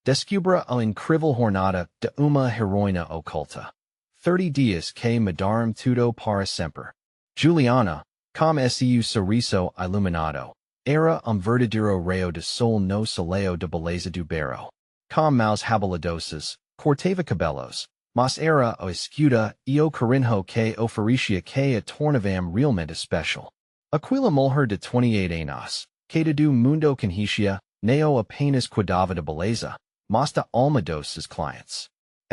descobre a incrível jornada de uma heroína oculta. 30 dias que mudaram tudo para sempre. Juliana, com seu sorriso iluminado, era verdadeiro raio de sol no soleil de beleza do bairro. Com mãos habilidosas, cortava cabelos, mas era o escuda e o carinho que oferecia que a tornavam realmente especial. Aquila mulher de 28 anos, que do mundo conhecia, não apenas cuidava de beleza, mas da alma dos seus clientes.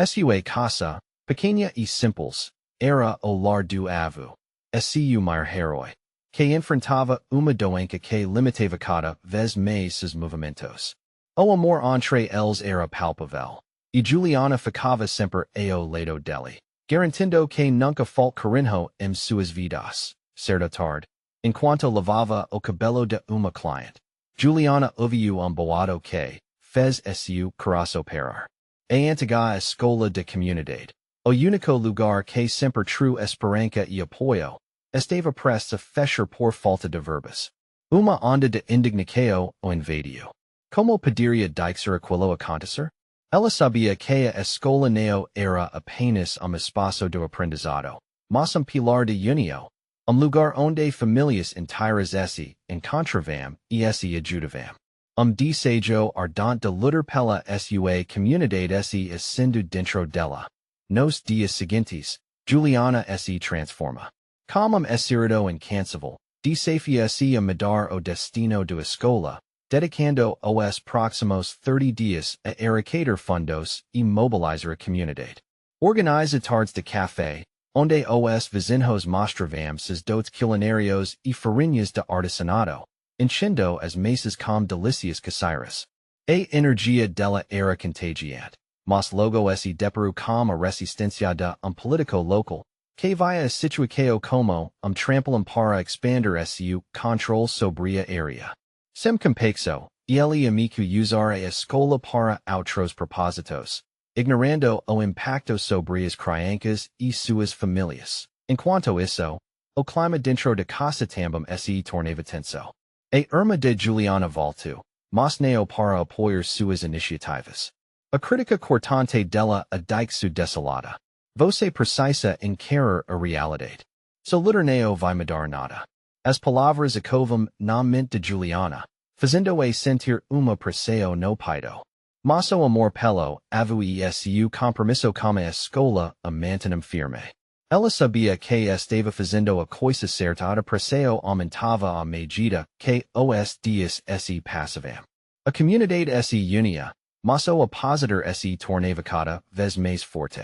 Sua casa, pequena e simples, era o lar do avô. Seu maior herói, que enfrentava uma doença que limitava cada vez mais seus movimentos. O amor entre eles era palpável, e Juliana ficava sempre ao lado dele, garantindo que nunca falte carinho em suas vidas. Certa tarde, enquanto lavava o cabelo de uma cliente, Juliana ouviu boato que fez seu coração parar. A antiga escola de comunidade, o único lugar que sempre true esperança e apoio, estava prestes a fechar por falta de verbas. Uma onda de indignação o invadiu. Como poderia deixar aquilo acontecer? Ela sabia que a escola não era apenas espaço de aprendizado, mas pilar de união, lugar onde famílias inteiras se encontravam e se ajudavam. Desejo ardente de lutar pela sua comunidade se ascendo dentro dela. Nos dias seguintes, Juliana se transforma. Como eserido incansável, desafia-se a mudar o destino da escola, dedicando os próximos 30 dias a arrecadar fundos e mobilizar a comunidade. Organiza tardes de café, onde os vizinhos mostravam seus dotes culinários e farinhas de artesanato, enchendo as mesas com delícias caseiras. A energia dela era contagiante, mas logo se deparou com a resistência de político local, que via a situação como trampolim para expandir seu controle sobre a área. Sem complexo, ele amigo usar a escola para outros propósitos, ignorando o impacto sobre as crianças e suas famílias. Enquanto isso, o clima dentro de casa também se tornava tenso. A irmã de Juliana voltou, mas não para apoiar suas iniciativas. A crítica cortante dela a deixou desolada. Você precisa encarar a realidade. Seu líder não vai mudar nada. As palavras ecovam na mente de Juliana, fazendo-a sentir uma pressão no peito. Mas o amor pelo avô e seu compromisso com a escola a mantinham firme. Ela sabia que estava fazendo a coisa certa. A pressão aumentava à medida que os dias se passavam. A comunidade se unia, mas o apesar se tornava cada vez mais forte.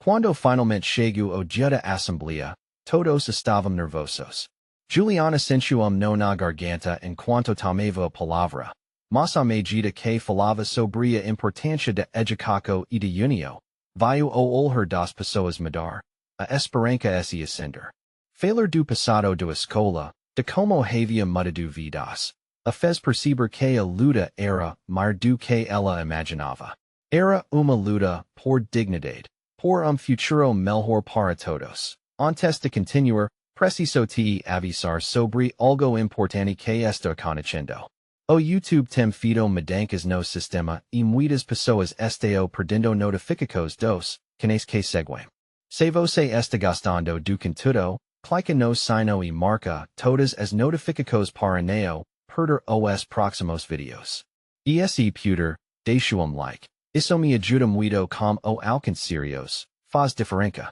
Quando finalmente chegou o dia da assembleia, todos estavam nervosos. Juliana sentiu nó na garganta enquanto tomava a palavra, mas à medida que falava sobre a importância de educação e de união, viu o olhar das pessoas mudar, a esperança se acender. Falar do passado da escola, de como havia mudado vidas, a fez perceber que a luta era mais do que ela imaginava. Era uma luta por dignidade, por futuro melhor para todos. Antes de continuar, preciso te avisar sobre algo importante que está acontecendo. O YouTube tem feito mudanças no sistema e muitas pessoas estão perdendo notificações dos canais que seguem. Se você está gostando do conteúdo, clique no sino e marca todas as notificações para não perder os próximos vídeos. E se puder, deixe like. Isso me ajuda muito com o alcance serios, faz diferença.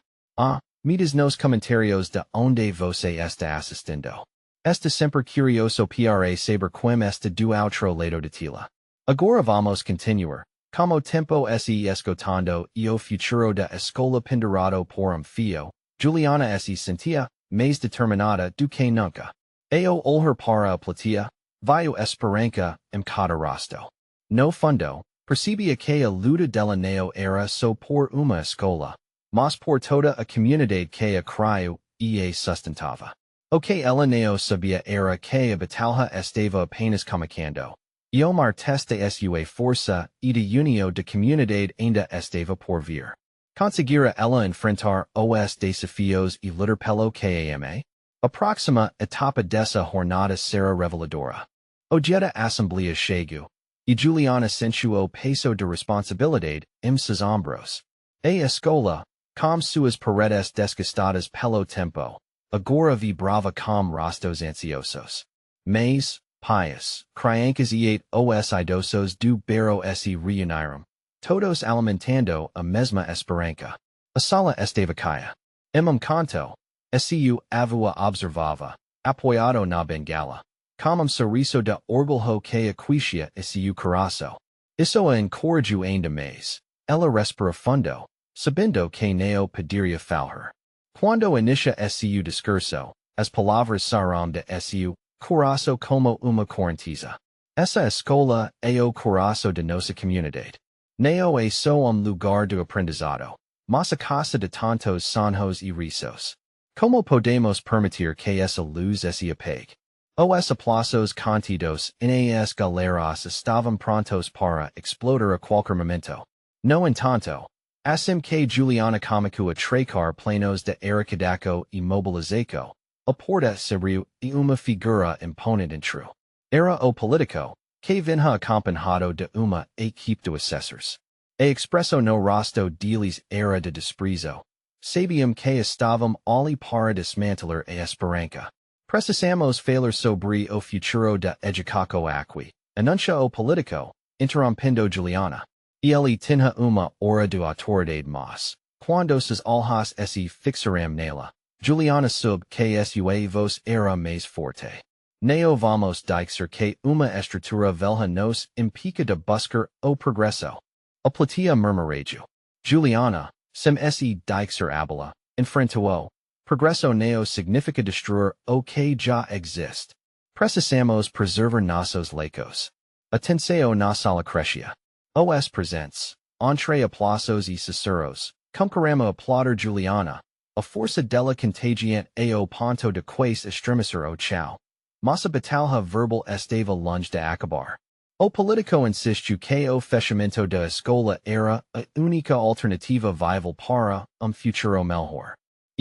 Me diz nos comentários de onde você está assistindo. Está sempre curioso para saber como está do outro lado de tela. Agora vamos continuar. Como tempo se esgotando e o futuro da escola pendurado por fio, Juliana se sentia mais determinada do que nunca. Ao olhar para a platia, viu esperança em cada rosto. No fundo, percebia que a luta dela não era só por uma escola, mas por toda a comunidade que a criou e a sustentava. O que ela não sabia era que a batalha estava apenas começando. E o martes de sua força e de união da comunidade ainda estava por vir. Conseguira ela enfrentar os desafios e lutar pelo que ama? A próxima etapa dessa jornada será reveladora. O dia da assembleia chegou, y Juliana sensuo peso de responsabilidad en sus hombros. Escola, com suas paredes desgastadas pelo tempo, agora vibrava com rostos ansiosos. Mas, pious, criancas e os idosos do bairro se reuniram, todos alimentando a mesma esperança. A sala estava caia. Canto, su avua observava, apoiado na bengala, com sorriso de orgulho que aquecia seu coração. Isso a encorajou ainda mais. Ela respira fundo, sabendo que não poderia falhar. Quando inicia seu discurso, as palavras sairão de seu coração como uma correnteza. Essa escola é o coração de nossa comunidade. Não é só lugar do aprendizado, mas a casa de tantos sonhos e risos. Como podemos permitir que essa luz se apague? Os aplausos contidos nas galeras estavam prontos para explodir a qualquer momento. No entanto, assim que Juliana começou a traçar planos de arrecadação e mobilização, a porta se abriu e uma figura imponente entrou. Era o político, que vinha acompanhado de uma equipe de assessors. A expresso no rosto deles era de desprezo. Sabiam que estavam ali para desmantelar a esperança. Precisamos falar sobre o futuro da educação aqui, anuncia o político, interrompendo Juliana. Ele tinha uma hora de autoridade mas, quando seus olhos se fixaram nela, Juliana soube que sua voz era mais forte. Não vamos dizer que uma estrutura velha nos impica de buscar o progresso. A platia murmurou. Juliana, sem se dizer habla, enfrentou. Progresso não significa destruir o que já existe. Precisamos preservar nossos leicos. Atenção na sala crescia. Os presentes, entre aplausos e sussurros, começaram a aplaudir Juliana. A força dela contagiante ao ponto de quase estremecer o chão. Mas a batalha verbal estava longe de acabar. O político insistiu que o fechamento da escola era a única alternativa viável para futuro melhor.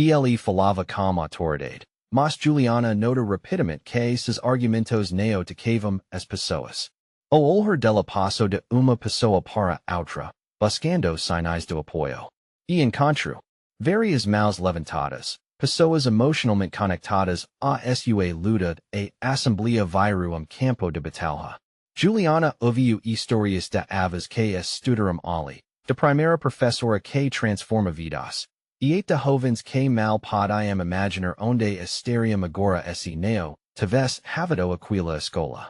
Ele falava com autoridade, mas Juliana notou rapidamente que seus argumentos não tocavam as pessoas. O olhar dela passou de uma pessoa para outra, buscando sinais de apoio. E encontrou várias mãos levantadas, pessoas emocionalmente conectadas a sua luta e assembleia virou campo de batalha. Juliana ouviu histórias de avós que estudaram ali, de primeira professora que transforma vidas, e de jovens que mal podiam imaginar onde estariam agora se não tivesse havido aquela escola.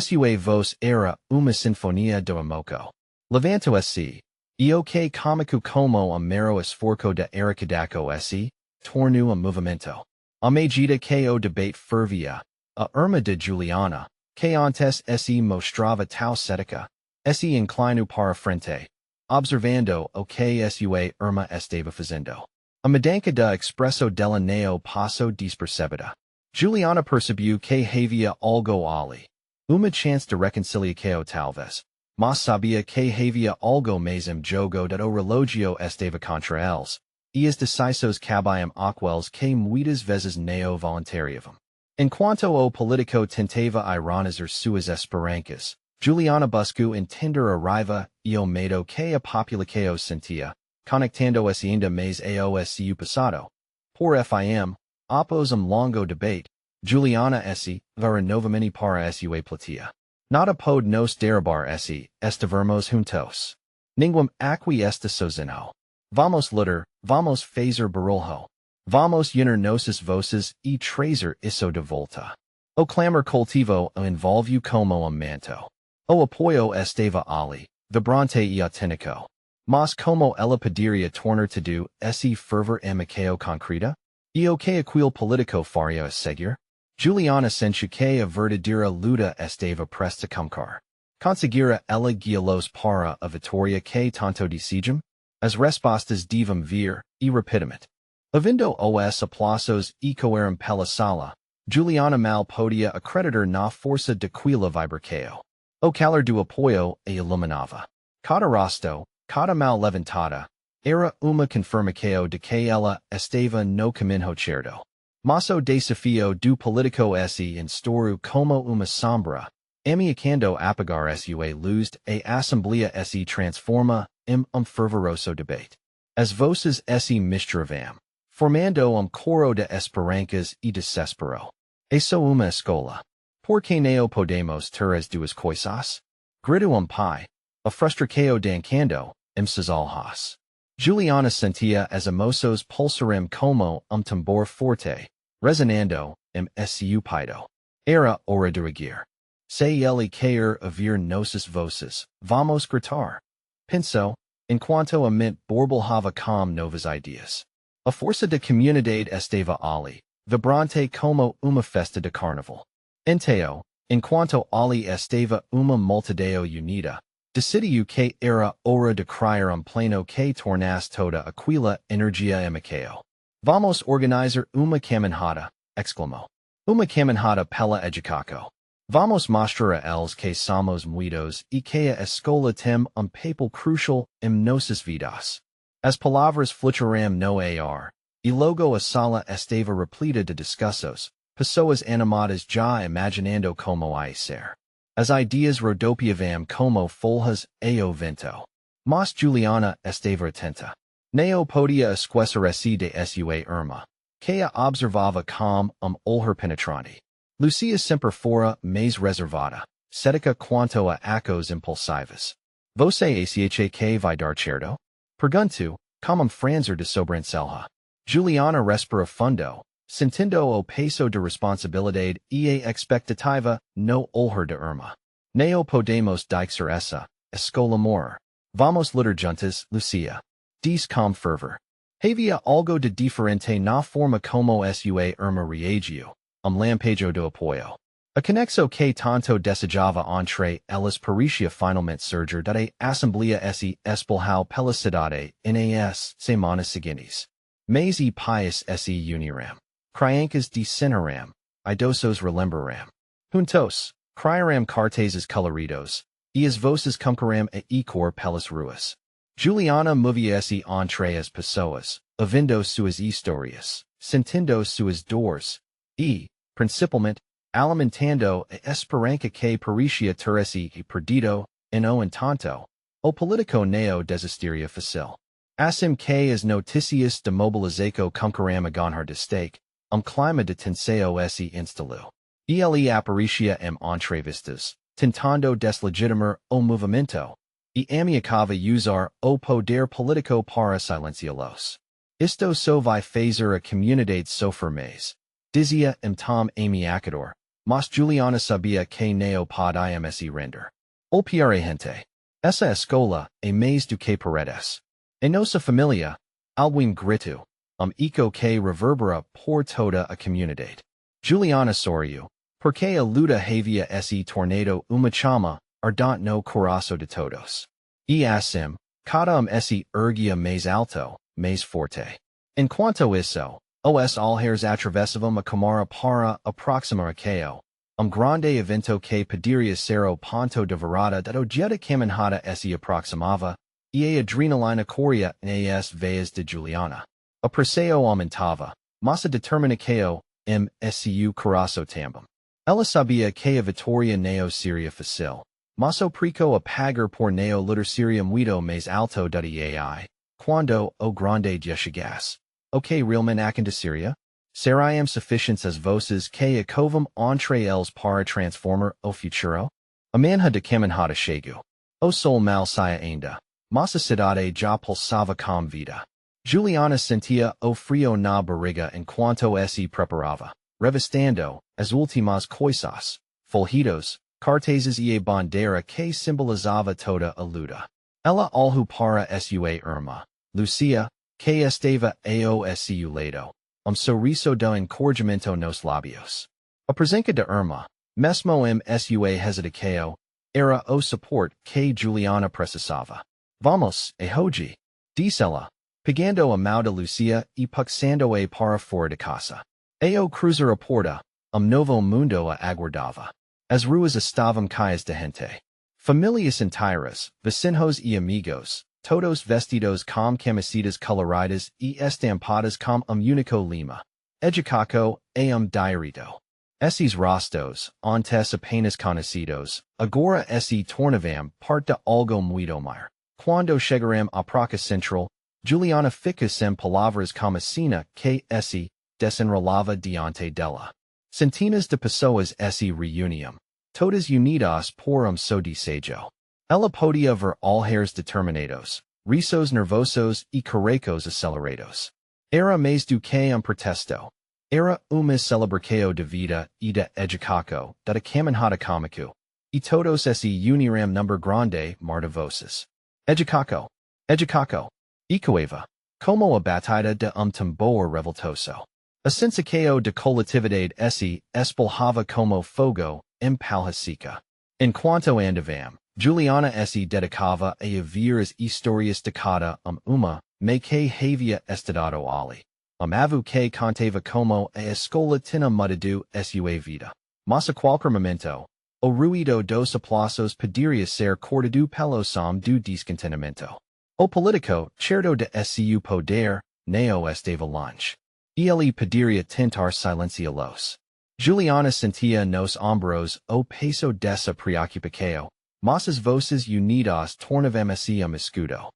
Sua voz era uma sinfonia do amoco. Levantou-se, e o que começou como mero esforço de arrecadação se tornou movimento. A medida que o debate fervia, a irmã de Juliana, que antes se mostrava tão cética, se inclinou para frente, observando o que sua irmã estava fazendo. A mudança da expresso dela não passou despercebida. Juliana percebeu que havia algo ali. Uma chance de reconciliação talvez, mas sabia que havia algo mais jogo de o relógio estava contra eles, e as decisões cabiam aqueles que muitas vezes não voluntariavam. Enquanto o político tentava ironizar suas esperanças, Juliana buscou entender a raiva e o medo que a população sentia, conectando-se ainda mais ao seu passado. Por fim, após longo debate, Juliana vara novamente para sua platia. Nada pode nos derrubar estivermos juntos. Ninguém aqui está sozinho. Vamos lutar, vamos fazer barulho. Vamos unir nossas vozes e trazer isso de volta. O clamor coletivo envolveu como manto. O apoio estava ali, vibrante e autêntico. Mas como ela poderia tornar tudo esse fervor amical concreta? E o que aquele político faria a seguir? Juliana sentiu que a verdadeira luta estava presta a começar. Conseguira ela guiá-los para a vitória que tanto desejam? As respostas devam vir, e rapidamente. Ouvindo os aplausos ecoaram pela sala, Juliana mal podia acreditar na força daquela vibração. O calor do apoio a iluminava. Cada rosto, cada mão levantada, era uma confirmação de que ela estava no caminho certo. Mas o desafio do político se instaurou como uma sombra, amiacando apagar sua luz a assemblea se transforma fervoroso debate. As voces se misturavam, formando coro de esperancas e desespero. Eso uma escola. Porque neo podemos ter as duas coisas? Grido pai, a frustração dancando, sazalhas. Juliana sentia as emoções pulsarem como tambor forte, resonando, su pido. Era hora de reagir. Se ele quer ouvir nossas voces, vamos gritar. Pensou, enquanto a mente borbulhava com novas ideias. A força da comunidade estava ali, vibrante como uma festa de carnaval. Então, enquanto ali estava uma multidão unida, decidiu que era hora de criar plano que tornasse toda aquela energia amical. Vamos organizar uma caminhada, exclamou. Uma caminhada pela educação. Vamos mostrar a eles que somos muitos e que a escola tem papel crucial em nossas vidas. As palavras flutuaram no ar, e logo a sala estava repleta de discursos, pessoas animadas já imaginando como ia ser. As ideias rodopiavam como folhas ao vento. Mas Juliana estava atenta. Não podia esquecer-se de sua irmã, que a observava com olhar penetrante. Lucia sempre fora mais reservada, cética quanto a acos impulsivos. Você acha que vai dar certo? Perguntou, com franzir de sobrancelha. Juliana respira fundo, sentindo o peso de responsabilidade e a expectativa no olhar de irmã. Não podemos deixar essa escola morrer. Vamos lutar juntas, Lucia. Diz com fervor. Havia algo de diferente na forma como sua irmã reagiu. Lampejo do apoio. A conexão que tanto desejava entre elas parecia finalmente surgir da Assembleia se espalhou pela cidade nas semanas seguintes. Mas e pais se uniram. Crianças descenaram, idosos relembraram. Juntos, criaram cartazes coloridos, e as voces concorreram a ecor pelas ruas. Juliana movia-se entre as pessoas, ouvindo suas histórias, sentindo suas dores, e, principalmente, alimentando a esperança que parecia ter-se perdido, e no entanto, o político não desistiria fácil. Assim que as notícias de mobilização concorreram a ganhar destaque, clima de tensão se instalou. Ele aparecia entrevistas, tentando deslegitimar o movimento, e ameaçava usar o poder político para silenciá-los. Isto só vai fazer a comunidade sofrer mais. Dizia tom ameaçador, mas Juliana sabia que não podíamos se render. Olpiar a gente. Essa escola é mais do que paredes. Em nossa família, algum grito, eco que reverbera por toda a comunidade. Juliana sorriu, porque a luta havia se tornado uma chama ardente no coração de todos. E assim, cada se erguia mais alto, mais forte. Enquanto isso, os alheiros atravessavam a câmara para aproximar a Kao, grande evento que poderia ser o ponto de virada da odiada caminhada se aproximava, e a adrenalina corria nas veias de Juliana. A pressão aumentava, mas a determinação su coração também. Ela sabia que a vitória não seria fácil, mas o preço a pagar por não lutar seria muito mais alto do que quando o grande dia chegasse. O que realmente aconteceria? Seriam suficientes as voces que ecovam entre eles para transformar o futuro? A manhã de caminhada chegou. O sol mal saia ainda, mas a cidade já pulsava com vida. Juliana sentia o frio na barriga enquanto se preparava, revistando as últimas coisas, folhetos, cartazes e a bandeira que simbolizava toda a luta. Ela olhou para sua irmã, Lucia, que estava ao seu lado, sorriso de encorajamento nos lábios. A presença da irmã, mesmo sua hesitação, era o suporte que Juliana precisava. Vamos, hoje, disse ela, pegando a mão de Lucia e puxando-a para fora de casa. Ao cruzar a porta, novo mundo a aguardava. As ruas estavam cheias de gente. Famílias inteiras, vizinhos e amigos, todos vestidos com camisetas coloridas e estampadas com único lema. Educaco direito. Esses rostos, antes apenas conhecidos, agora esse tornavam parte algo muito maior. Quando chegaram à praça central, Juliana fica sem palavras como cena que esse desenrolava diante dela. Centenas de pessoas se reuniam, todas unidas por só desejo. Ela podia ver olhares determinados, risos nervosos e carecos acelerados. Era mais do que protesto. Era uma celebração de vida e de educação, da caminhada cômico, e todos se uniram number grande mar de voces. Educação, ecoava, como a batida de tambor revoltoso. A sensação de coletividade se espalhava como fogo em palha seca. Enquanto andavam, Juliana se dedicava a ouvir as histórias de cada uma, me que havia estudado ali. Avu que contava como a escola tinha mudado sua vida. Mas a qualquer momento, o ruído dos aplausos poderia ser cortado pelo som do descontentamento. O político, certo de seu poder, não estava longe. Ele poderia tentar silenciá-los. Juliana sentia nos ombros o peso dessa preocupação, mas as voces unidas tornavam-se escudo.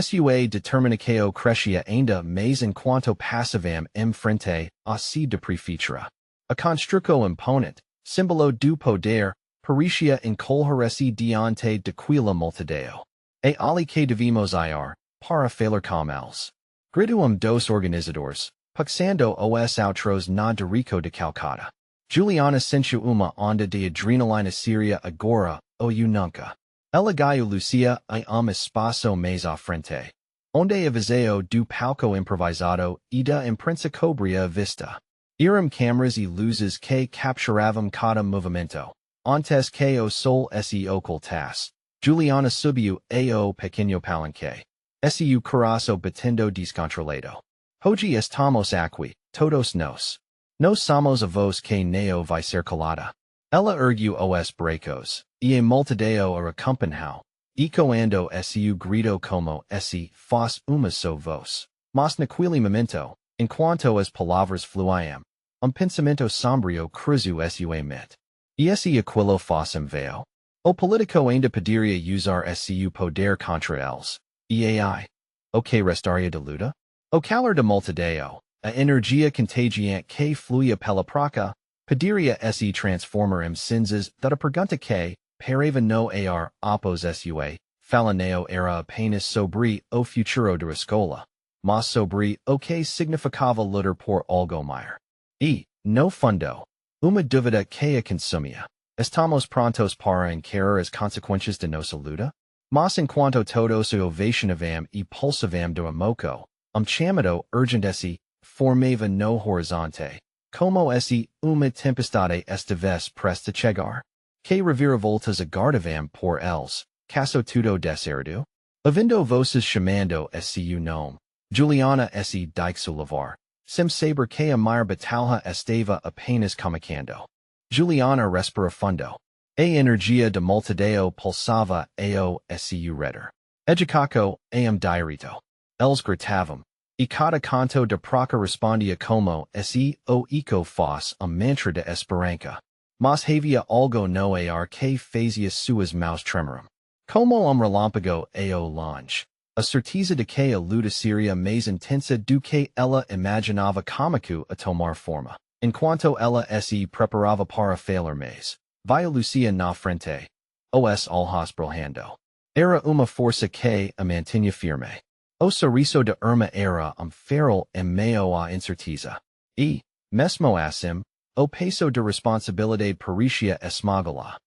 Sua determinação crescia ainda mais enquanto passavam em frente a si de prefeitura. A construção imponente, símbolo do poder, parecia encolher-se diante daquela multidão. E ali que devemos ir, para falar com eles. Gritou dos organizadores, puxando os outros na direção de Calcata. Juliana sentiu uma onda de adrenalina seria agora, ou nunca. Ela ganhou Lucia e espaço mais à frente, onde a visão do palco improvisado e da imprensa cobria a vista. Eram câmeras e luzes que capturavam cada movimento. Antes que o sol se ocultasse, Juliana subiu ao pequeno palanque. Seu coração batendo descontrolado. Hoje estamos aqui, todos nós. Nós somos a voz que não vai ser calada. Ela ergueu os braços, e a multidão a acompanhou, ecoando seu grito como se fosse uma só voz. Mas naquele momento, enquanto as palavras fluíam, pensamento sombrio cruzou sua mente. E se aquilo fosse veio? O político ainda poderia usar seu poder contra eles. E ai, o que restaria de luta? O calor da multidão, a energia contagiante que fluía pela praça, poderia se transformar em cinzas da pergunta que, parava no ar após sua, falaneo era apenas sobre o futuro da escola, mas sobre o que significava lutar por algo maior. E, no fundo, uma dúvida que a consumia. Estamos prontos para encarar as consequências de nossa luta? Mas enquanto todos se ovacionavam e pulsavam do amoco, chamado urgente se formava no horizonte, como se uma tempestade estivesse prestes a chegar. Que reviravoltas aguardavam por eles, caso tudo deserto? Ouvindo voces chamando seu nome, Juliana se deixou levar, sem saber que a maior batalha estava apenas começando. Juliana respirou fundo. A energia da multidão pulsava ao seu redor. Educação direito. Eles gritavam, e cada canto da praça respondia como se o eco fosse mantra de esperança. Mas havia algo no ar que fazia suas mãos tremeram. Como relâmpago ao longe. A certeza de que a luta seria mais intensa do que ela imaginava cômico a tomar forma. Enquanto ela se preparava para falar mais, via Lucia na frente. Os olhos brilhando. Era uma força que a mantinha firme. O sorriso de Irma era feral em meio à incerteza. E, mesmo assim, o peso de responsabilidade parecia esmagá-la.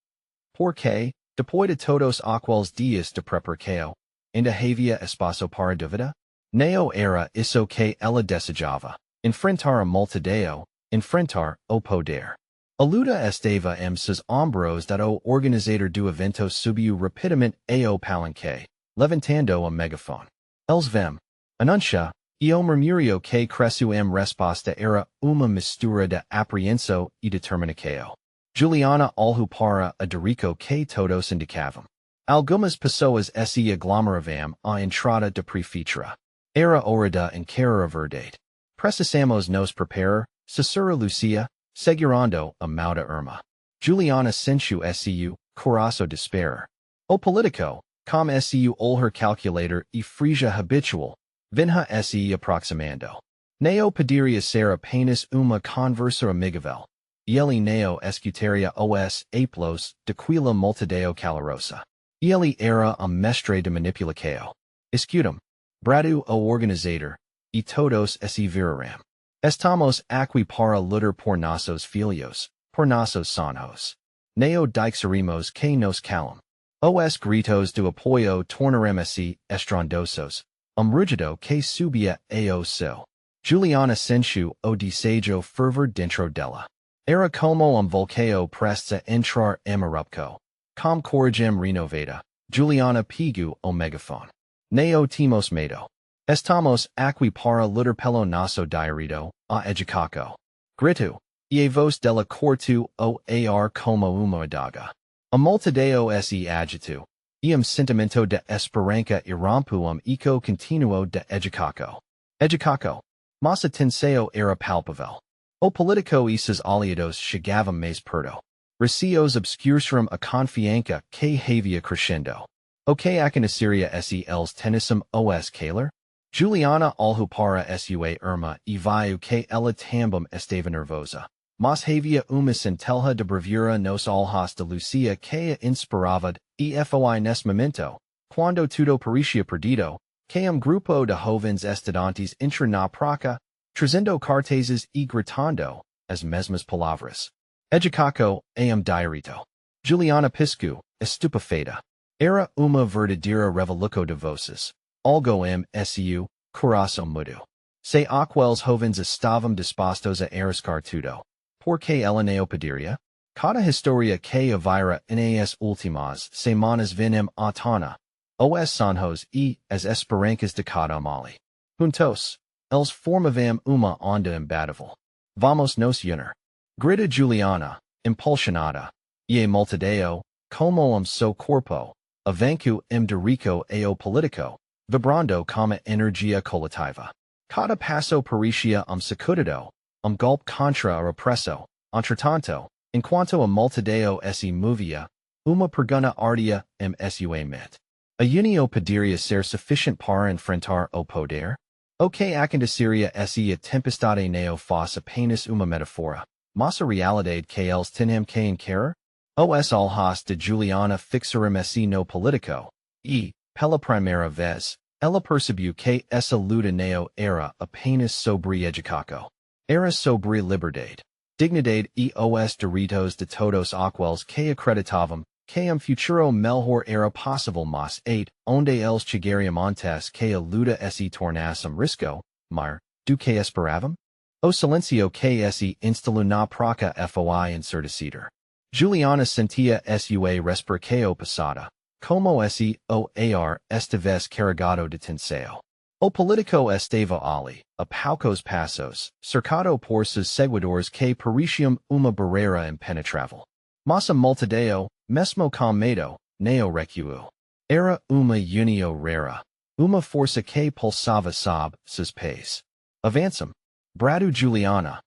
Porque, depois de todos aqueles dias de preparação, ainda havia espaço para dúvida? Não era isso que ela desejava. Enfrentar a multidão, enfrentar o poder. A luta estava em seus ombros da o organizador do evento subiu rapidamente ao palanque, levantando a megafone. Eles vêm. Anuncia, e o murmúrio que cresceu em resposta era uma mistura de apreensão e determinação. Juliana olhou para a direção que todos indicavam. Algumas pessoas se aglomeravam à entrada da prefeitura. Era hora de encarar a verdade. Precisamos nos preparar, sussurra Lucia, segurando a mauda irma. Juliana sensu seu coração desespero. O politico, com seu olhar calculator e frisia habitual, vinha se aproximando. Neo poderia ser apenas uma conversa amigável. Ele neo escutaria os apelos daquela multidão calorosa. Ele era mestre de manipulação. Escutam, brado o organizador, e todos se viraram. Estamos aqui para lutar por nossos filhos, por nossos sonhos. Neo dixerimos que nos calam. Os gritos do apoio tornarem-se estrondosos. Rugido que subia ao céu. Juliana sentiu o desejo fervor dentro dela. Era como vulcão prestes a entrar em erupção. Com coragem renovada, Juliana pegou o megafone. Neo temos medo. Estamos aqui para lutar pelo nosso direito a educação. Grito, e a voz dela cortou o ar como uma adaga. A multidão se agitou, e sentimento de esperança irrompu eco continuo de educação. Educação. Mas a tensão era palpável. O politico e seus aliados chegavam mais perto. Receos obscureceram a confiança que havia crescendo. O que aconteceria se eles tennessem os calar? Juliana olhou para sua irmã e viu que ela também estava nervosa. Mas havia uma centelha de bravura nos olhos de Lucia que a inspirava e foi nesse momento, quando tudo parecia perdido, que grupo de jovens estudantes entrou na praça, trazendo cartazes e gritando as mesmas palavras. Educação direito. Juliana piscou, estupefeita. Era uma verdadeira revolução de voces. Algo seu coração mudo. Se aqueles jovens estavam dispostos a arriscar tudo. Porque ela não poderia? Cada história que havia nas últimas semanas vinha à tona. Os sonhos e as esperanças de cada ali. Juntos, eles formavam uma onda imbatível. Vamos nos unir. Grita Juliana, impulsionada. E a multidão, como seu corpo, avançou dirico ao politico, vibrando como energia coletiva. Cada passo parecia sacudido, golpe contra a pressão. Entretanto, enquanto a multidão se movia, uma pergunta ardia sua mente. A união poderia ser suficiente para enfrentar o poder? O que aconteceria se a tempestade não fosse apenas uma metáfora, mas a realidade que eles tinham que encarar? Os olhos de Juliana fixaram-se no politico, e, pela primeira vez, ela percebeu que essa luta não era apenas sobre educação. Era sobre liberdade, dignidade e os direitos de todos aqueles que acreditavam que futuro melhor era possível mas onde eles chegariam antes que a luta se tornasse risco, maior, do que esperavam? O silêncio que se instalou na praça foi ensurdecedor. Juliana sentia sua respiração passada, como se o ar estivesse carregado de tensão. O politico estava ali, a poucos passos, cercado por seus seguidores que pareciam uma barreira impenetrável. Mas a multidão, mesmo com medo, não recuou. Era uma união rara, uma força que pulsava sob seus pés. Avançam. Brado Juliana.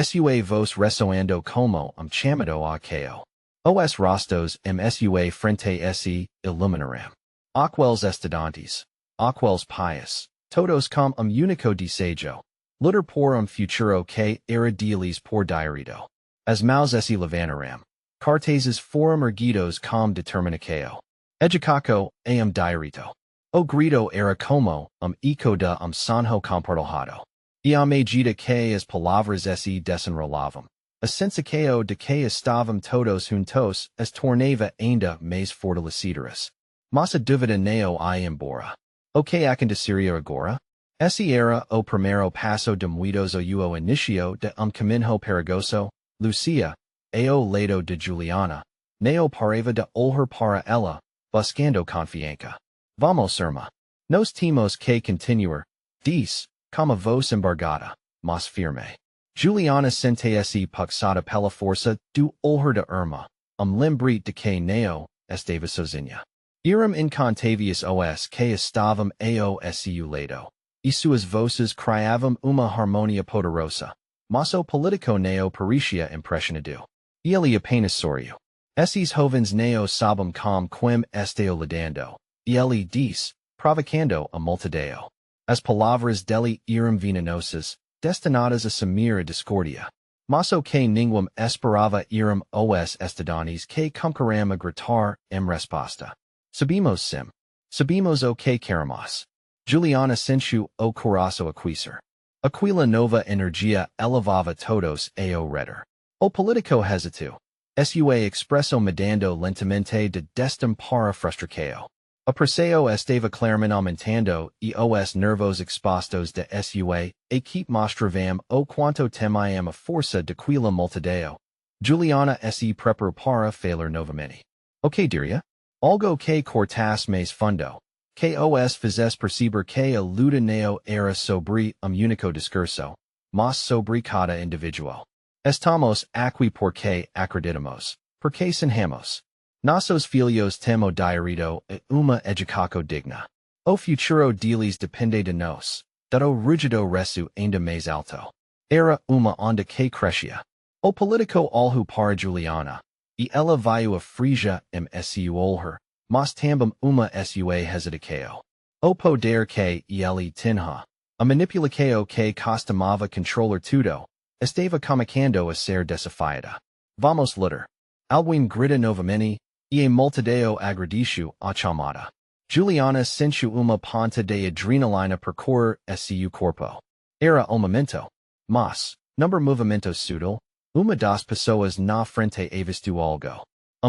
Sua voz ressoando como chamado a cao. Os rostos sua frente se iluminaram. Aqueles estudantes. Aqueles pais. Todos com único desejo. Lutar por futuro que era deles por direito. As mãos se levantaram. Cartazes foram erguidos com determinação. Educação direito. O grito era como eco de sonho compartilhado. E à medida que as palavras se desenrolavam, a sensação de que estavam todos juntos as tornava ainda mais fortalecedoras. Mas a dúvida não ia embora. O que aconteceria agora? Esse era o primeiro passo de muitos ou o início de caminho perigoso. Lucia, ao lado de Juliana, não parava de olhar para ela, buscando confiança. Vamos, irmã. Nós temos que continuar, disse, com a voz embargada, mas firme. Juliana sentia-se puxada pela força do olhar da irmã, lembrete de que não estava sozinha. Eram incontáveis os que estavam ao seu lado, e suas vozes criavam uma harmonia poderosa. Maso politico neo pericia impressionadu. Ele apenas sorriu. Esses jovens neo sabem com quem esteu lidando. Ele diz, provocando a multidão. As palavras dele eram venenosas, destinadas a sumir a discórdia. Maso que ninguém esperava eram os estudantes que começaram a gritar em resposta. Sabemos sim. Sabemos o que queremos. Juliana sentiu o coração aquecer. Aquela nova energia elevava todos ao redor. O político hesitou. Sua expressão mudando lentamente de destem para frustração. A pressão estava claramente aumentando e os nervos expostos de sua equipe mostravam o quanto temiam a força daquela multidão. Juliana se preparou para falar novamente. O que diria? Algo que cortasse mais fundo. Que os fizesse perceber que a luta não era sobre único discurso, mas sobre cada individual. Estamos aqui porque acreditamos, porque sonhamos. Nossos filhos temo direito a uma educação digna. O futuro deles depende de nós, dado rugido resu ainda mais alto. Era uma onda que crescia. O político olhou para Juliana, e ela veio a frija seu olhar, mas também uma sua hesitação. O poder que ele tinha, a manipulação que costumava controlar tudo, estava começando a ser desafiada. Vamos lutar. Alguém grita novamente, e a multidão agradeceu a chamada. Juliana sentiu uma ponta de adrenalina percorrer seu corpo. Era o momento. Mas, number movimento sutil, uma das pessoas na frente avistou algo.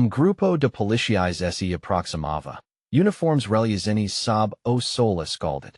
Grupo de policiais se aproximava. Uniformes reluzentes sob o sol escaldado.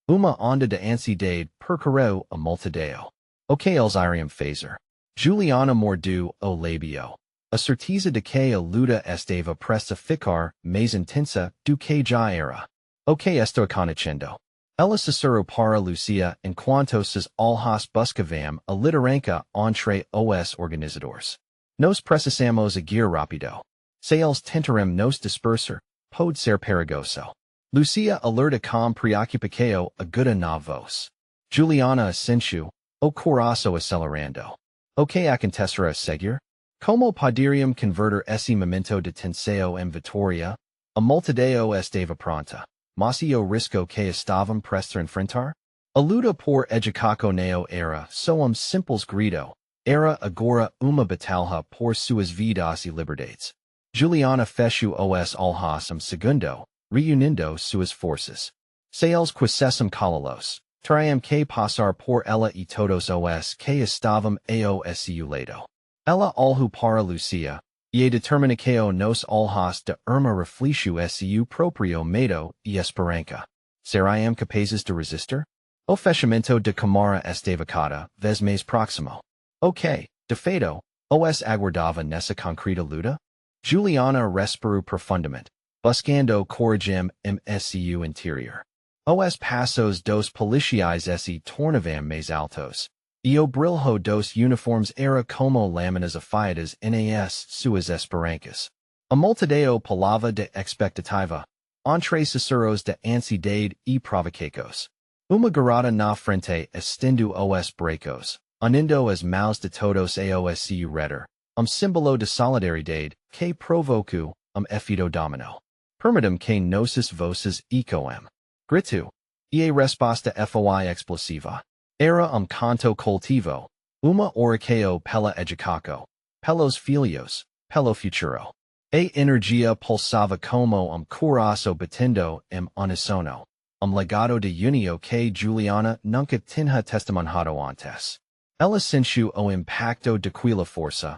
Uma onda de ansiedade percorreu a multidão. O que eles iriam fazer? Juliana mordeu o lábio. A certeza de que a luta estava presta a ficar mais intensa do que já era. O que estou acontecendo? Ela sussurrou para Lucia enquanto seus olhos buscavam a liderança entre os organizadores. Nós precisamos agir rápido. Se eles tentarem nos dispersar, pode ser perigoso. Lucia alerta com preocupação aguda na voz. Juliana assentiu, o coração acelerando. O que acontecerá a seguir? Como poderiam converter esse momento de tensão em vitória? A multidão estava pronta, mas o risco que estavam prestes a enfrentar? A luta por educação não era só simples grito, era agora uma batalha por suas vidas e liberdades. Juliana fechou os olhos segundo, reunindo suas forças. Se eles quisessem calá-los, teriam que passar por ela e todos os que estavam ao seu lado. Ela olhou para Lucia, e a determinação nos olhos de irmã refletiu seu próprio medo e esperança. Seriam capazes de resistir? O fechamento de câmara estava cada vez mais próximo. O que, de fato, os aguardava nessa concreta luta? Juliana respirou profundamente, buscando coragem em seu interior. Os passos dos policiais se tornavam mais altos. E o brilho dos uniformes era como lâminas afiadas nas suas esperanças. A multidão pulava de expectativa, entre sussurros de ansiedade e provocações. Uma garota na frente estendeu os braços, unindo as mãos de todos aos seu redor, símbolo de solidariedade que provocou efeito dominó. Permitam que nossas vozes ecoem. Grito. E a resposta foi explosiva. Era canto coletivo, uma oração pela educação, pelos filhos, pelo futuro. A energia pulsava como coração batendo em unísono, legado de unio que Juliana nunca tinha testemunhado antes. Ela sentiu o impacto daquela força,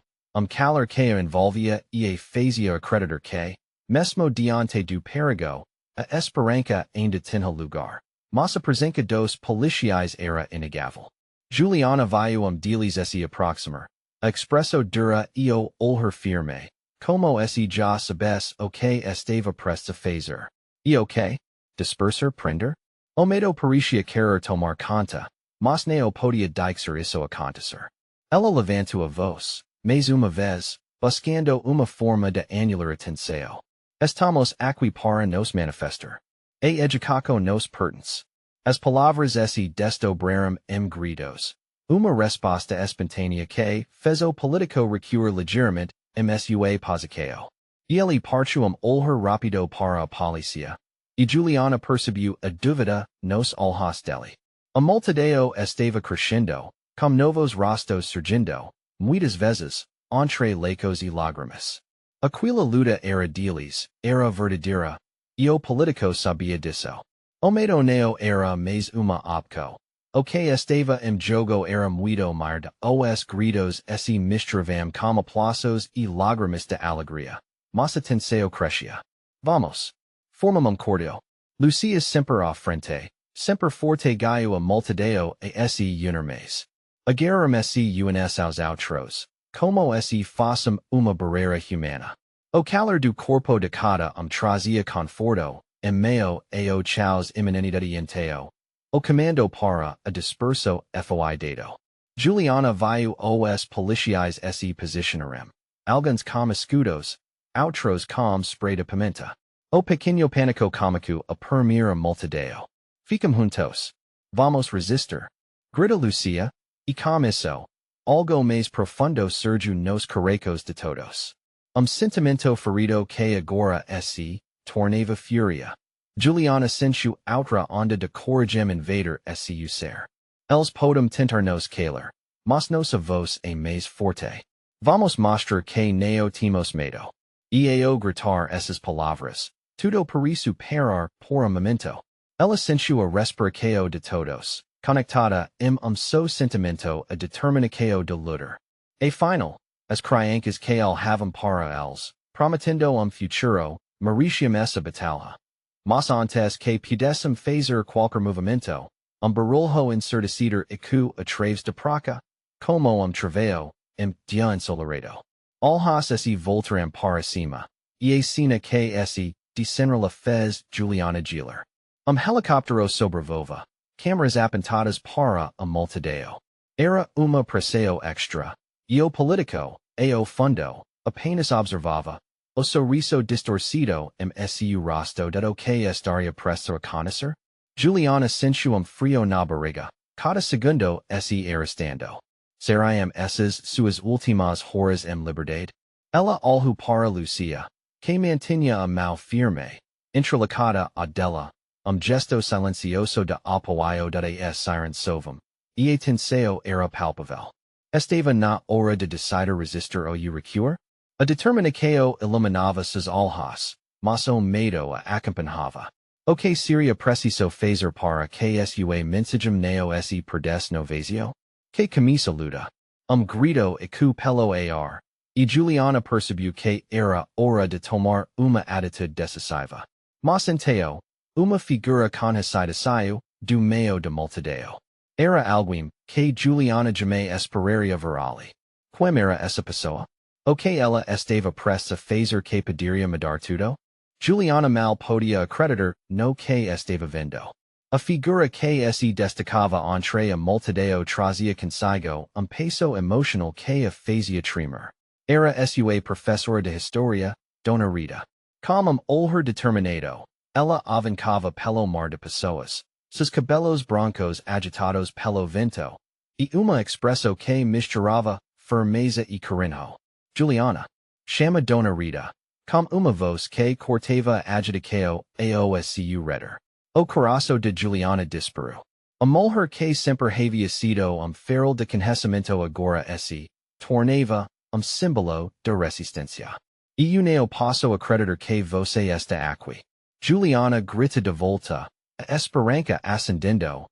calor que a envolvia e a fazia acreditar que, mesmo diante do perigo, a esperança ainda tinha lugar. Mas a presença dos policiais era inegável. Juliana viu deles se aproximar, a expresso dura e o olhar firme, como se já sabesse o que estava prestes a fazer. E o que? Dispersar, prender? O medo parecia querer tomar conta, mas não podia deixar isso acontecer. Ela levantou a voz, mais uma vez, buscando uma forma de anular a tensão. Estamos aqui para nos manifestar. A educação nos pertence. As palavras se desdobraram em gritos. Uma resposta espontânea que fez politico recur ligeiramente msua posicao. Ele partiu olhar rápido para a polícia. E Juliana percebeu a dúvida nos olhos dele. A multidão estava crescendo, com novos rostos surgindo, muitas vezes, entre lacos e lágrimas. Aquela luta era deles, era verdadeira, e o político sabia disso. O medo não era mais uma opção. O que estava jogo era muito maior de os gritos se misturavam com aplausos e lágrimas de alegria. Mas a tensão crescia. Vamos. Formam cordial. Lucia sempre à frente, sempre forte gaio a multidão a se unirmes. Agarram-se uns aos outros, como se fossem uma barreira humana. O calor do corpo de cada trazia conforto, meio ao chaos iminente. O comando para a disperso foi dado. Juliana viu os policiais se posicionarem. Alguns com escudos, outros com spray de pimenta. O pequeno pânico cômico a primeira multidão. Ficam juntos. Vamos resistir. Grita Lucia, e com isso, algo mais profundo surgiu nos corações de todos. Sentimento ferido que agora se tornava fúria. Juliana sentiu outra onda de coragem invader se usar. Eles podem tentar nos calar, mas nossa voz é mais forte. Vamos mostrar que não temos medo. E ao gritar essas palavras, tudo pareceu parar por momento. Ela sentiu a respiração de todos, conectada seu sentimento a determinação de lutar. E final, as crianças que havam para eles, prometendo futuro, mereciam essa batalha. Mas antes que pudessem fazer qualquer movimento, barulho ensurdecido ecoou atrás de praca, como trabalho, dia ensolarado. Olhos se voltaram para cima, e a cena que se desenrola fez Juliana girar. Helicóptero sobrevoava, câmeras apontadas para a multidão. Era uma pressão extra, e o político, ao fundo, apenas observava. O sorriso distorcido su rosto dado que estaria presto a conhecer. Juliana sentiu frio na barriga, cada segundo se arrastando. Seriam essas suas últimas horas liberdade? Ela olhou para Lucia, que mantinha a mão firme, entrelacada a dela, gesto silencioso de apoio da siren sovum, e a tensão era palpável. Estava na hora de decidir resistir ou recur? A determinação iluminava seus olhos, mas o medo a acompanhava. O que seria preciso fazer para que sua mensagem não se perdesse no vazio? Que camisa luta? Grito ecoou pelo ar, e Juliana percebeu que era hora de tomar uma atitude decisiva. Mas então, uma figura conhecida saiu do meio da multidão. Era alguém que Juliana jamais esperaria ver ali. Quem era essa pessoa? O que ela estava prestes a fazer que poderia mudar tudo? Juliana mal podia acreditar no que estava vendo. A figura que se destacava entre a multidão trazia consigo peso emocional que a fazia tremer. Era sua professora de história, Dona Rita. Com olhar determinado, ela avancava pelo mar de pessoas, seus cabelos brancos agitados pelo vento, e uma expressão que misturava firmeza e carinho. Juliana, chama Dona Rita, com uma voz que cortava agitação ao seu redor. O coração de Juliana disparou. A mulher que sempre havia sido feral de conhecimento agora se tornava símbolo de resistência. E não posso acreditar que você está aqui. Juliana grita de volta, a esperança ascendendo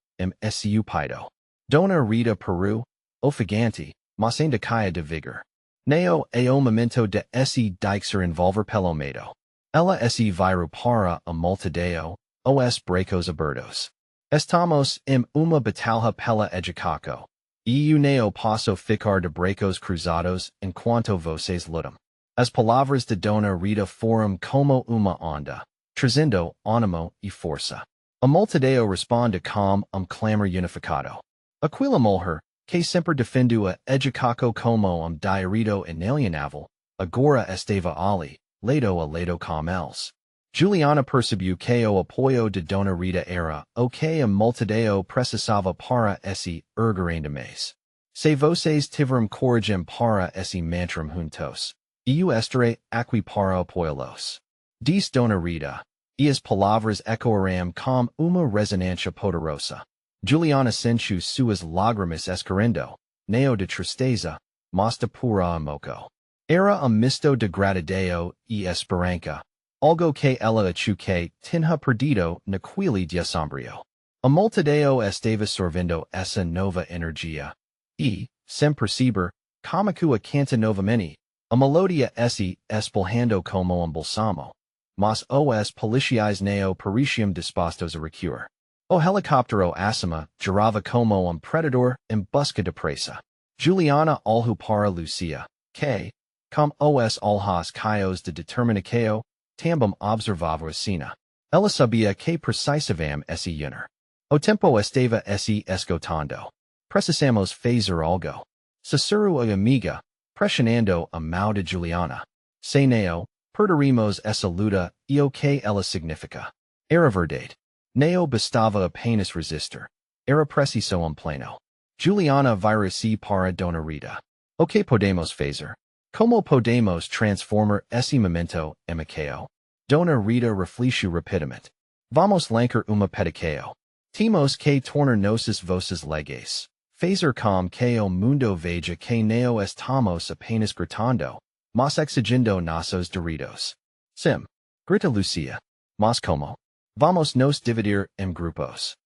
seu peito. Dona Rita parou, ofegante, mas ainda caia de vigor. Não é o momento de se deixar envolver pelo medo. Ela se virou para a multidão, os bracos abertos. Estamos uma batalha pela educação. E não posso ficar de bracos cruzados enquanto vocês lutam. As palavras de Dona Rita foram como uma onda, trazendo ânimo e força. A multidão responde com clamor unificado. Aquela mulher, que sempre defendeu a educação como direito inalienável, agora estava ali, lado a lado com eles. Juliana percebeu que o apoio de Dona Rita era o que a multidão precisava para se erguer ainda mais. Se voces tiveram coragem para esse mantram juntos, eu estarei aqui para apoiá-los. Diz Dona Rita, e as palavras ecoarão com uma resonância poderosa. Juliana sentiu suas lágrimas escorrendo, não de tristeza, mas de pura emoção. Era misto de gratidão e esperança, algo que ela achou que tinha perdido naquele dia sombrio. A multidão estava sorvendo essa nova energia. E, sem perceber, Kamakua canta novamente, a melodia se espalhando como balsamo. Mas os policiais não pareciam dispostos a recuar. O helicóptero acima girava como predador em busca de presa. Juliana olhou para Lucia, que, com os olhos cheios de determinação, também observava a cena. Ela sabia que precisavam se unir. O tempo estava se esgotando. Precisamos fazer algo. Sussurrou a amiga, pressionando a mão de Juliana. Se não, perderemos essa luta e o que ela significa. Era verdade. Não bastava apenas resistir. Era preciso plano. Juliana vira-se para Dona Rita. O que podemos fazer? Como podemos transformar esse momento em caos? Dona Rita refletiu rapidamente. Vamos lançar uma petição. Temos que tornar nossas voces legais. Fazer com que o mundo veja que não estamos apenas gritando, mas exigindo nossos direitos. Sim, grita Lucia. Mas como? Vamos nos dividir em grupos.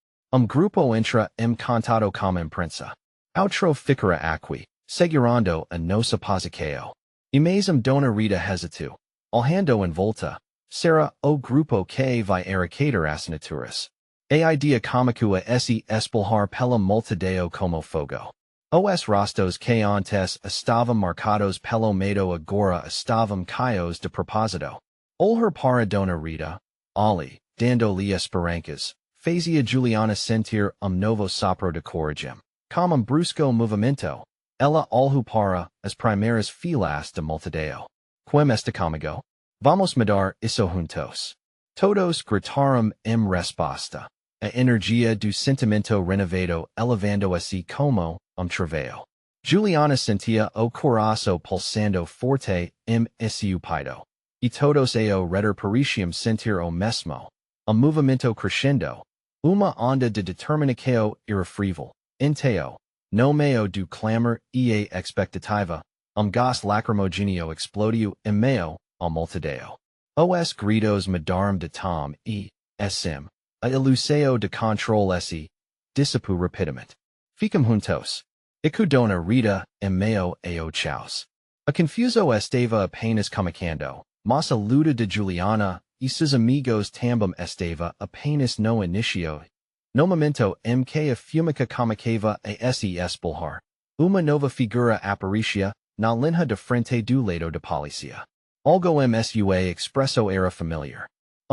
Grupo entra em contato com a imprensa. Outro ficará aqui, segurando a nossa posição. E mesmo Dona Rita hesitou. Olhando em volta, será o grupo que vai erradicar as naturas. A idea Kamakua se espalhar pela multidão como fogo. Os rostos que antes estavam marcados pelo medo agora estavam caios de propósito. Olhar para Dona Rita, ali, dando-lhe esperanças, fazia Juliana sentir novo sopro de coragem. Com brusco movimento, ela olhou para as primeiras filas de multidão. Como está comigo? Vamos mudar isso juntos. Todos gritaram em resposta. A energia do sentimento renovado elevando-se como trabalho. Juliana sentia o coração pulsando forte em seu peito. E todos ao redor pareciam sentir o mesmo. Movimento crescendo. Uma onda de determinação irrefrível. Então, no meio do clamor e a expectativa, gás lacrimogêneo explodiu em meio à multidão. Os gritos mudaram de tom e, assim, a ilusão de controle se dissipou rapidamente. Ficam juntos. E com Dona Rita em meio ao caos. A confuso estava apenas começando, mas a luta de Juliana e seus amigos também estava apenas no início. No momento em que a fumaça começava a se espalhar, uma nova figura aparecia na linha de frente do lado da polícia. Algo sua expresso era familiar.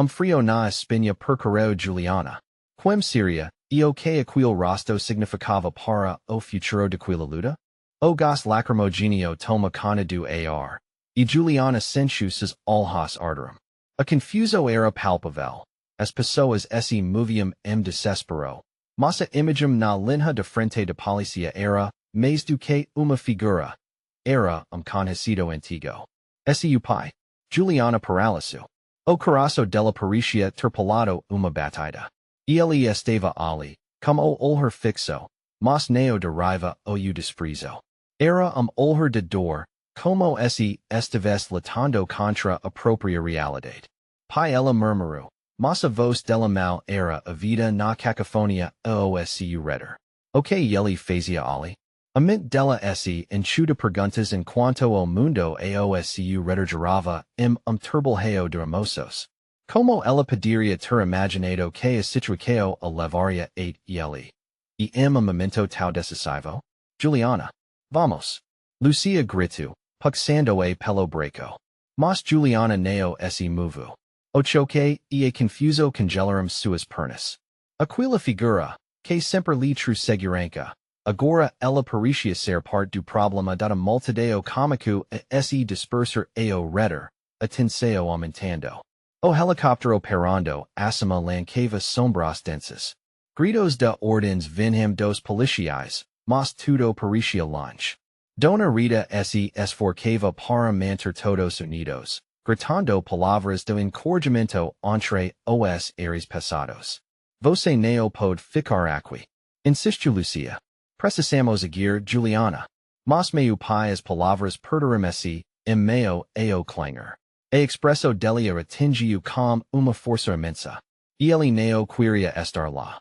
Frio na espinha percorreu Juliana. Quem seria, e o que aquele rosto significava para o futuro daquela luta? O gás lacrimogêneo toma conta do ar, e Juliana sentiu seus olhos arderam. A confuso era palpável. As pessoas se moviam em desespero, mas a imagem na linha de frente da polícia era, mais do que uma figura. Era conhecido antigo. Seu pai. Juliana paralisou. O coração dela parecia ter pulado uma batida. E ele estava ali, como o olhar fixo, mas não de raiva ou desprezo. Era olhar de dor, como se estivesse lutando contra a própria realidade. Pai ela murmurou, mas a voz dela mal era ouvida na cacofonia ao seu redor. O que ele fazia ali? A mente dela se encheu de perguntas enquanto o mundo ao seu redor girava em turbilhão de emoções. Como ela poderia ter imaginado que a situação a levaria a ele? E em momento tão decisivo? Juliana. Vamos. Lucia gritou, puxando-a pelo braço. Mas Juliana não se moveu. O choque e a confuso congelaram suas pernas. Aquela figura, que sempre lhe true segurança, agora ela parecia ser parte do problema da multidão cômico a se dispersar ao redor, a tensão aumentando. O helicóptero parando acima lancava sombras densas. Gritos de ordens vinham dos policiais, mas tudo parecia longe. Dona Rita se esforçava para manter todos unidos, gritando palavras de encorajamento entre os ares passados. Você não pode ficar aqui, insistiu Lucia. Precisamos seguir Juliana. Mas meu pai as palavras perderam-se em meio ao clangor. A expresso dele atingiu com uma força imensa. E ele não queria estar lá.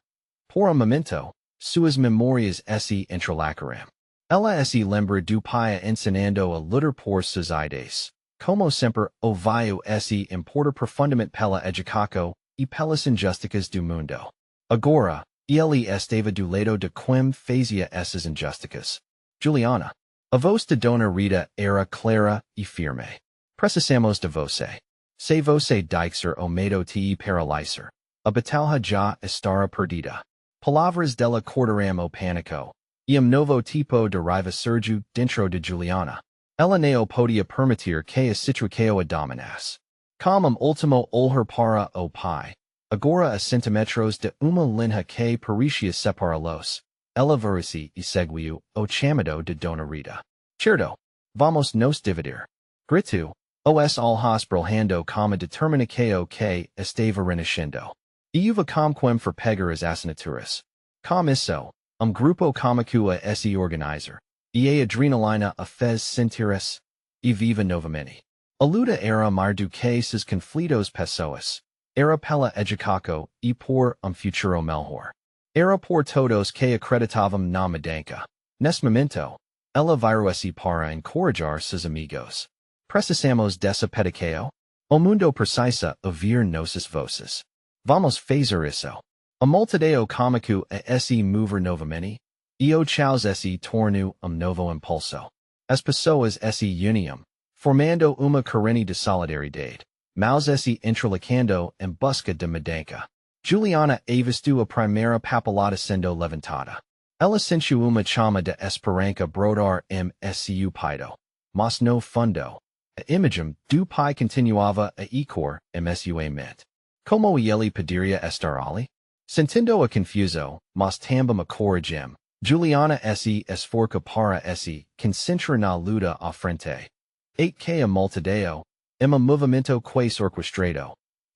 Por momento, suas memórias se entrelaçaram. Ela se lembra do pai ensinando a lutar por suas ideias. Como sempre, o velho se importa profundamente pela educação e pelas injustiças do mundo. Agora, ele estava do lado de quem fazia essas injustiças. Juliana. A voz de Dona Rita era clara e firme. Precisamos de você. Se você deixar o medo te paralisar, a batalha já estará perdida. Palavras dela cortaram o pânico, e novo tipo de raiva surgiu dentro de Juliana. Ela não podia permitir que a situação a dominasse. Com último olhar para o pai, agora a centímetros de uma linha que parecia separá-los, ela virou-se e seguiu o chamado de Dona Rita. Certo, vamos nos dividir. Gritou, os olhos brilhando com a determinação que estava renascendo. Iuva com quem for pegar as assinaturas. Com isso, grupo cômico a se organizar, e a adrenalina a fez sentir-se, e viva novamente. A luta era mais do que seus conflitos pessoas. Era pela educação e por futuro melhor. Era por todos que acreditavam na mudança. Nesse momento, ela virou-se para encorajar seus amigos. Precisamos dessa pedição? O mundo precisa ouvir nossas vozes. Vamos fazer isso. A multidão cômico a se mover novamente, e o caos se tornou novo impulso. As pessoas se uniam, formando uma corrente de solidariedade, mas se entrelaçando em busca de mudança. Juliana avistou a primeira papelada sendo levantada. Ela sentiu uma chama de esperança brotar em seu peito, mas no fundo, a imagem do pai continuava a ecoar em sua mente. Como ele poderia estar ali? Sentindo a confusão, mas também a coragem, Juliana se esforça para se concentrar na luta à frente. E que a multidão, em movimento quase orquestrado,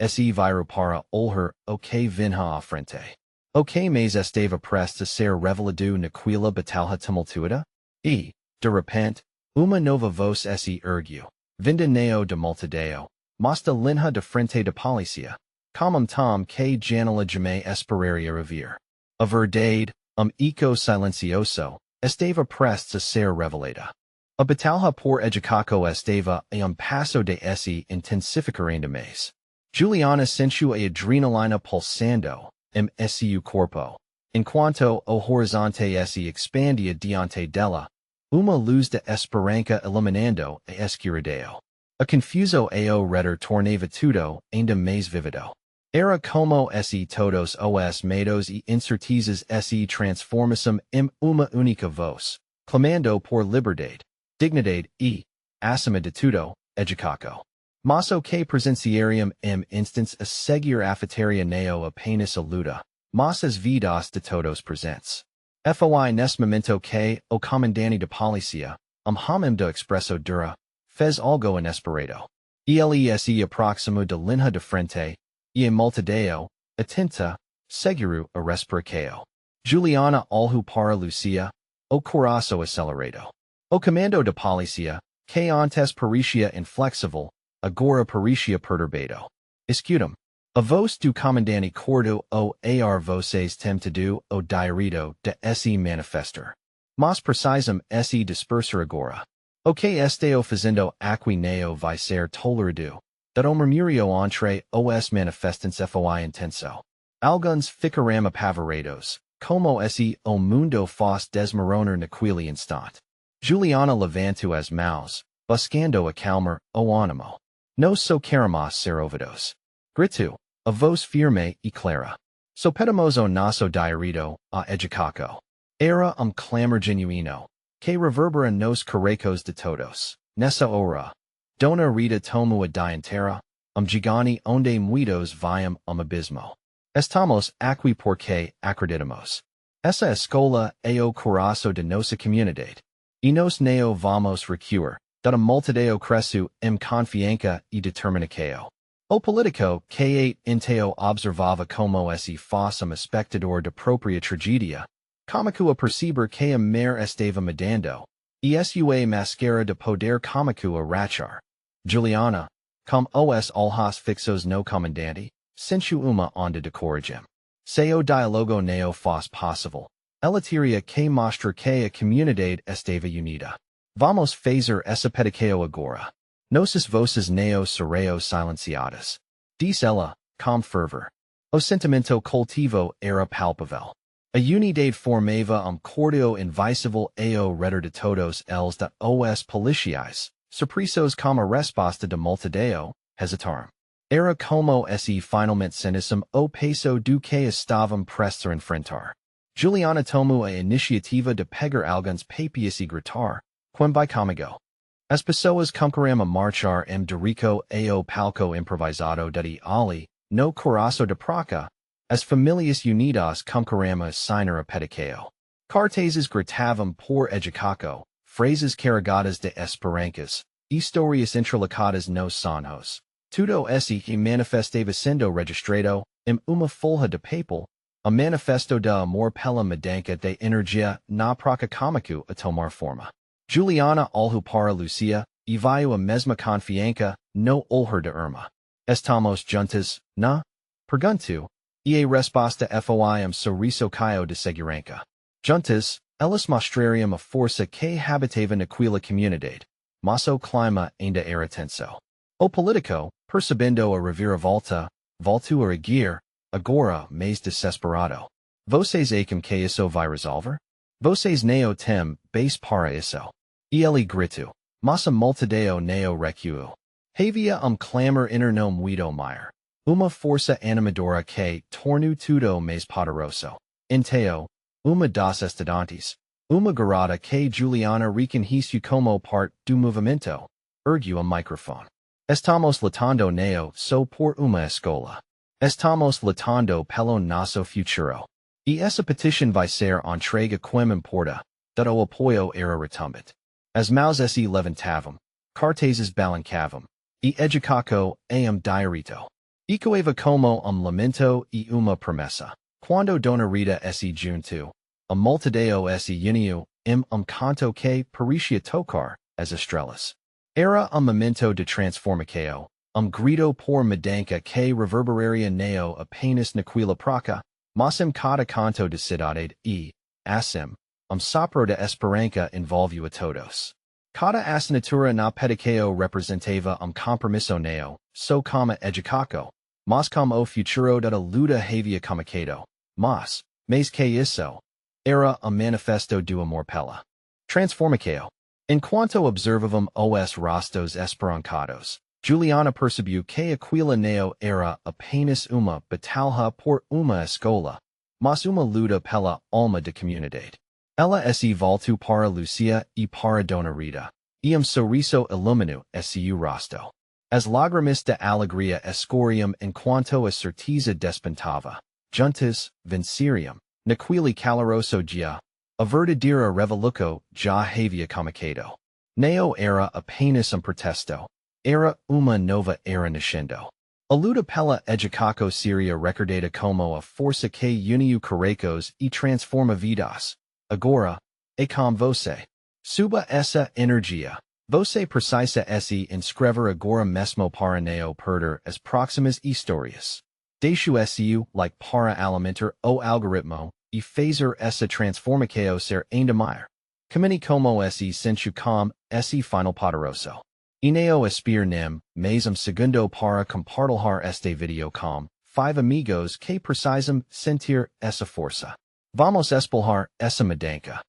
se virou para olhar o que vinha à frente. O que mais estava prestes a ser revelado naquela batalha tumultuada? E, de repente, uma nova voz se ergueu, vinda não da multidão, mas da linha de frente da polícia. Como tom que janela jamais esperaria ouvir. A verdade, eco silencioso, estava prestes a ser revelada. A batalha por educação estava a passo de se intensificar ainda mais. Juliana sentiu a adrenalina pulsando em seu corpo. Enquanto o horizonte se expandia diante dela, uma luz de esperança iluminando a escuridão. A confuso ao redor tornava tudo ainda mais vívido. Era como se todos os medos e incertezas se transformassem em uma única voz, clamando por liberdade, dignidade e, acima de tudo, educação. Mas o que presenciariam em instantes a seguir afetaria não apenas a luta, mas as vidas de todos presentes. Foi nesse momento que o comandante de polícia, homem de expresso dura, fez algo inesperado. Ele se aproximou da linha de frente, e a multidão, atenta, seguro a respiração. Juliana olhou para Lucia, o coração acelerado. O comando de polícia, que antes parecia inflexível, agora parecia perturbado. Escutam. A voz do comandante cortou o ar vocês tentado o direito de se manifestar. Mas precisam se dispersar agora. O que estou fazendo aqui não vai ser tolerado. Dat o murmurio entre os manifestantes foi intenso. Alguns ficaram apavorados, como se o mundo fosse desmoronar naquele instante. Juliana levantou as mãos, buscando acalmar o ânimo. Nós só queremos ser ouvidos. Gritou, a voz firme e clara. Só pedimos o nosso direito a educação. Era clamor genuíno, que reverbera nos corações de todos. Nessa hora, Dona Rita tomou a dianteira, gigante onde muitos viam abismo. Estamos aqui porque acreditamos. Essa escola o coração de nossa comunidade. E nos neo vamos recuar, da multidão crescu confiança e determinação. O político que inteo observava como esse faz espectador de própria tragédia, comico a perceber que a mer estava mudando, e sua máscara de poder comico a rachar. Juliana, como os olhos fixos no comandante, sentiu uma onda de coragem. Seu diálogo neo faz possível. Ela teria que mostrar que a comunidade estava unida. Vamos fazer essa pedicao agora. Nossas voces neo serão silenciadas. Diz ela, com fervor. O sentimento coletivo era palpável. A unidade formava cordio invisível ao redor de todos eles da os policiais, surpresos como a resposta de multidão, hesitaram. Era como esse finalmente sentissem o peso do que estavam prestes a enfrentar. Juliana tomou a iniciativa de pegar alguns papéis e gritar, Quando vai comigo. As pessoas começaram a marchar dirico ao palco improvisado de ali, no coração de praca. As famílias unidas começaram a assinar a pedicao. Cartazes gritavam por educaco, frases carregadas de esperanças, histórias entrelaçadas nos sonhos. Tudo esse que manifestava sendo registrado, uma folha de papel, a manifesto de amor pela mudança de energia na praca comico a tomar forma. Juliana olhou para Lucia, e viu a mesma confiança no olhar de Irma. Estamos juntas, na? Perguntou, e a resposta foi sorriso caio de segurança. Juntas, elas mostrariam a força que habitava naquela comunidade, mas o clima ainda era tenso. O político, percebendo a reviravolta, voltou a erguer, agora mais desesperado. Vocês acham que isso vai resolver? Vocês neo tem base para isso. E ele gritou, mas a multidão neo recuou. Havia clamor interno muito maior. Uma força animadora que tornou tudo mais poderoso. Então, uma das estudantes, uma garota que Juliana reconheceu como parte do movimento, ergueu o microfone. Estamos lutando neo so por uma escola. Estamos lutando pelo nosso futuro. E essa petição vai ser entregue quem importa, dado o apoio era retumbante. As mãos se levantavam, cartazes balançavam, e educaco direito. Ecoava como lamento e uma promessa. Quando Dona Rita se juntou, a multidão se uniu, canto que parecia tocar as estrelas. Era momento de transformação, grito por mudança que reverberaria neo apenas naquela praca, mas cada canto de cidade e, assim, sopro de esperança envolveu a todos. Cada assinatura na pedicao representava compromisso neo, so como educaco, mas como o futuro da luta havia começado, mas que isso, era manifesto do amor pela transformação. Enquanto observavam os rostos esperançados, Juliana percebeu que aquela neo era apenas uma batalha por uma escola, mas uma luta pela alma da comunidade. Ela se voltou para Lucia e para Dona Rita, e sorriso iluminou seu rosto. As lágrimas de alegria escorriam enquanto a certeza despontava. Juntas, venceriam. Naquele caloroso dia, a verdadeira revolução já havia começado. Neo era apenas protesto. Era uma nova era nascendo. A luta pela educação seria recordada como a força que uniu caracos e transforma vidas. Agora, com você. Suba essa energia. Você precisa se inscrever agora mesmo para não perder as próximas histórias. Deixo su like para alimentar o algoritmo e fazer essa transformação ser ainda maior. Camine como se sentiu com esse final poderoso. E não espere nem, mais segundo para compartilhar este video com 5 amigos que precisam sentir essa força. Vamos espalhar essa mudança.